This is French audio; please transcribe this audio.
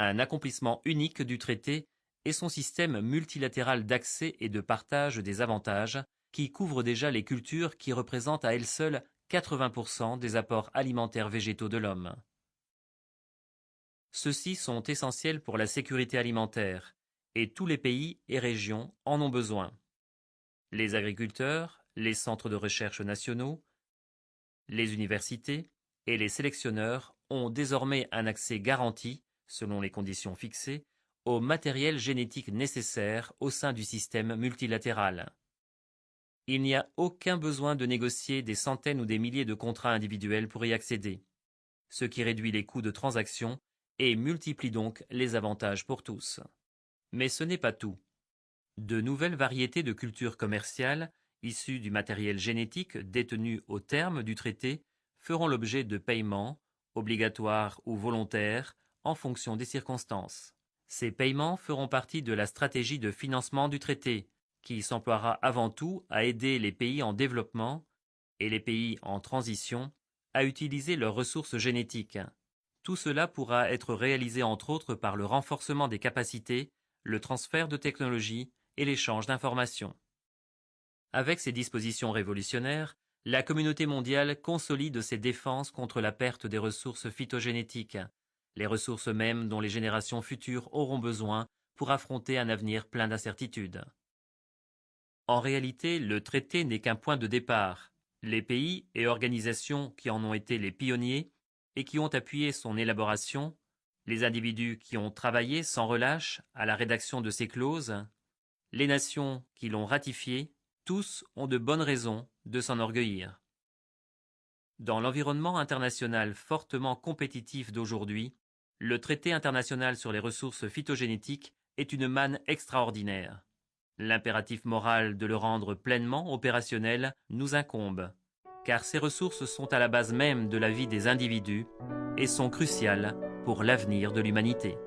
un accomplissement unique du traité est son système multilatéral d'accès et de partage des avantages, qui couvre déjà les cultures qui représentent à elles seules 80% des apports alimentaires végétaux de l'homme. Ceux-ci sont essentiels pour la sécurité alimentaire, et tous les pays et régions en ont besoin. Les agriculteurs, les centres de recherche nationaux, les universités et les sélectionneurs ont désormais un accès garanti, selon les conditions fixées, au matériel génétique nécessaire au sein du système multilatéral. Il n'y a aucun besoin de négocier des centaines ou des milliers de contrats individuels pour y accéder, ce qui réduit les coûts de transaction et multiplie donc les avantages pour tous. Mais ce n'est pas tout. De nouvelles variétés de cultures commerciales, issues du matériel génétique détenu au terme du traité, feront l'objet de paiements, obligatoires ou volontaires, en fonction des circonstances. Ces paiements feront partie de la stratégie de financement du traité, qui s'emploiera avant tout à aider les pays en développement et les pays en transition à utiliser leurs ressources génétiques. Tout cela pourra être réalisé entre autres par le renforcement des capacités, le transfert de technologies et l'échange d'informations. Avec ces dispositions révolutionnaires, la communauté mondiale consolide ses défenses contre la perte des ressources phytogénétiques, les ressources mêmes dont les générations futures auront besoin pour affronter un avenir plein d'incertitudes. En réalité, le traité n'est qu'un point de départ. Les pays et organisations qui en ont été les pionniers et qui ont appuyé son élaboration, les individus qui ont travaillé sans relâche à la rédaction de ces clauses, les nations qui l'ont ratifié, tous ont de bonnes raisons de s'en enorgueillir. Dans l'environnement international fortement compétitif d'aujourd'hui, le traité international sur les ressources phytogénétiques est une manne extraordinaire. L'impératif moral de le rendre pleinement opérationnel nous incombe, car ces ressources sont à la base même de la vie des individus et sont cruciales pour l'avenir de l'humanité.